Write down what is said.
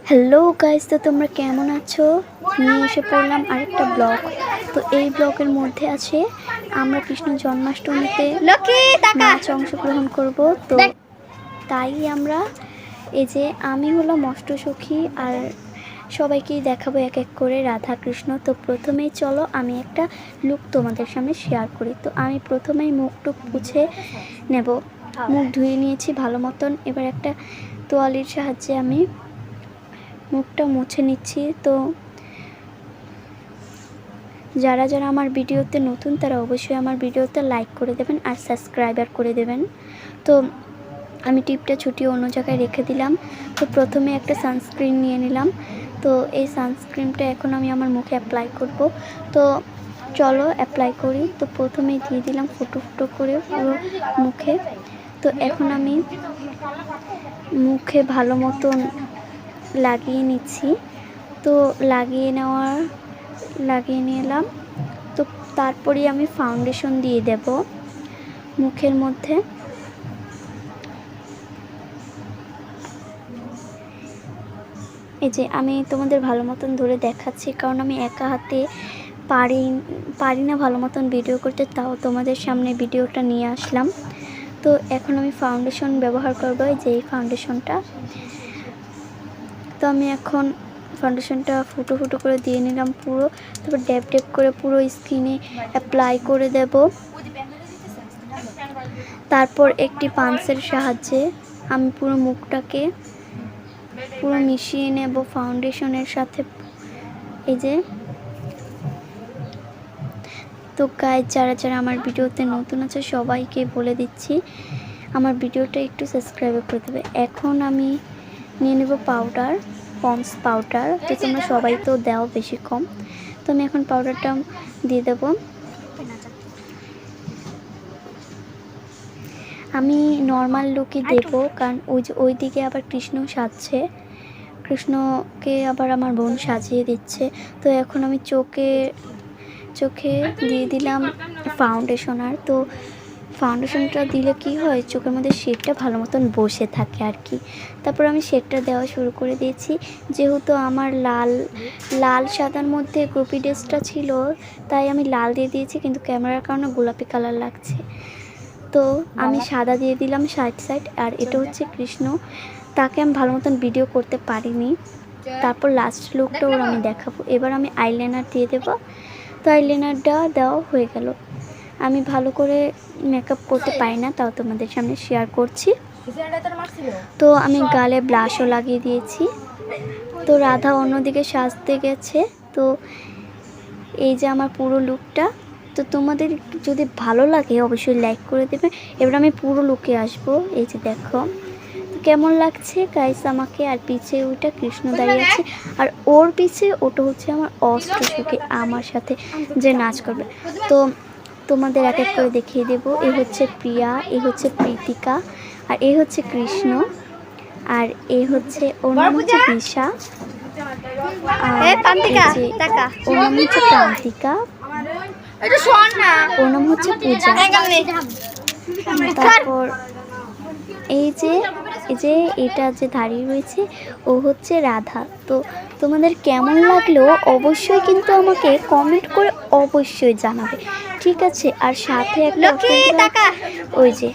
Hello guys, তো তোমরা কেমন আছো? নিয়ে এসে পড়লাম আরেকটা ব্লগ। তো এই ব্লগের মধ্যে আছে আমরা কৃষ্ণ জন্মাষ্টমীতে নাচ অংশগ্রহণ করব। তো তাই আমরা এই যে আমি হলাম অষ্টসখী আর সবাইকেই দেখাবো এক এক করে রাধা কৃষ্ণ। তো প্রথমেই চলো আমি একটা লুক তোমাদের সামনে শেয়ার করি। তো আমি প্রথমেই মুখটুক মুছে নেব, মুখ ধুয়ে নিয়েছি ভালো মতন। এবার একটা তোয়ালির সাহায্যে আমি মুখটা মুছে নিচ্ছি। তো যারা যারা আমার ভিডিওতে নতুন তারা অবশ্যই আমার ভিডিওতে লাইক করে দেবেন আর সাবস্ক্রাইবার করে দেবেন। তো আমি টিপটা ছুটিয়ে অন্য জায়গায় রেখে দিলাম। তো প্রথমে একটা সানস্ক্রিন নিয়ে নিলাম। তো এই সানস্ক্রিনটা এখন আমি আমার মুখে অ্যাপ্লাই করব। তো চলো অ্যাপ্লাই করি। তো প্রথমেই দিয়ে দিলাম ফুটো ফুটো করে পুরো মুখে। তো এখন আমি মুখে ভালো মতন লাগিয়ে নিচ্ছি। তো লাগিয়ে নিলাম। তো তারপরে আমি ফাউন্ডেশন দিয়ে দেব মুখের মধ্যে। এই যে আমি তোমাদের ভালো মতন ধরে দেখাচ্ছি, কারণ আমি একা হাতে পারি না ভালো মতন ভিডিও করতে, তাও তোমাদের সামনে ভিডিওটা নিয়ে আসলাম। তো এখন আমি ফাউন্ডেশন ব্যবহার করবো, এই যে এই ফাউন্ডেশনটা। তো আমি এখন ফাউন্ডেশনটা ফুটো ফুটো করে দিয়ে নিলাম পুরো। তারপর ড্যাব ড্যাব করে পুরো স্কিনে অ্যাপ্লাই করে দেব। তারপর একটি পাঞ্চের সাহায্যে আমি পুরো মুখটাকে পুরো মিশিয়ে নেব ফাউন্ডেশনের সাথে। এই যে তো গাইজ, যারা যারা আমার ভিডিওতে নতুন আছে সবাইকে বলে দিচ্ছি আমার ভিডিওটা একটু সাবস্ক্রাইব করে দেবে। এখন আমি নিয়ে নেব পাউডার, পন্ডস পাউডার। তো তোমরা সবাই তো দাও বেশি কম। তো আমি এখন পাউডারটা দিয়ে দেব। আমি নর্মাল লুকই দেব, কারণ ওই দিকে আবার কৃষ্ণ সাজছে, কৃষ্ণকে আবার আমার বোন সাজিয়ে দিচ্ছে। তো এখন আমি চোখে দিয়ে দিলাম ফাউন্ডেশনার। তো ফাউন্ডেশনটা দিলে কি হয়, চোখের মধ্যে শেডটা ভালো মতন বসে থাকে আর কি। তারপর আমি শেডটা দেওয়া শুরু করে দিয়েছি। যেহেতু আমার লাল সাদার মধ্যে গোপী ড্রেসটা ছিল, তাই আমি লাল দিয়ে দিয়েছি, কিন্তু ক্যামেরার কারণে গোলাপি কালার লাগছে। তো আমি সাদা দিয়ে দিলাম সাইড। আর এটা হচ্ছে কৃষ্ণ, তাকে আমি ভালো মতন ভিডিও করতে পারিনি। তারপর লাস্ট লুকটা ওর আমি দেখাবো। এবার আমি আইলাইনার দিয়ে দেবো। তো আইলাইনারটা দেওয়া হয়ে গেল। আমি ভালো করে মেকআপ করতে পারি না, তাও তোমাদের সামনে শেয়ার করছি। তো আমি গালে ব্লাশও লাগিয়ে দিয়েছি। তো রাধা অন্যদিকে সাজতে গেছে। তো এই যে আমার পুরো লুকটা। তো তোমাদের যদি ভালো লাগে অবশ্যই লাইক করে দেবে। এবার আমি পুরো লুকে আসবো। এই যে দেখো কেমন লাগছে গাইস আমাকে। আর পিছে ওইটা কৃষ্ণ দাঁড়িয়ে আছে, আর ওর পিছে ওটা হচ্ছে আমার অষ্টসখী আমার সাথে যে নাচ করবে। তো তোমাদের এক এক করে দেখিয়ে দেবো। এই হচ্ছে প্রিয়া, এই হচ্ছে প্রীতিকা, আর এই হচ্ছে কৃষ্ণ, আর এই হচ্ছে ওর নাম হচ্ছে দিশা, ওর নাম হচ্ছে প্রান্তিকা, ওর নাম হচ্ছে পূজা। তারপর এই যে এটা যে দাঁড়িয়ে রয়েছে ও হচ্ছে রাধা। তো তোমাদের কেমন লাগলো অবশ্যই কিন্তু আমাকে কমেন্ট করে অবশ্যই জানাবে, ঠিক আছে? আর সাথে একটা ওই যে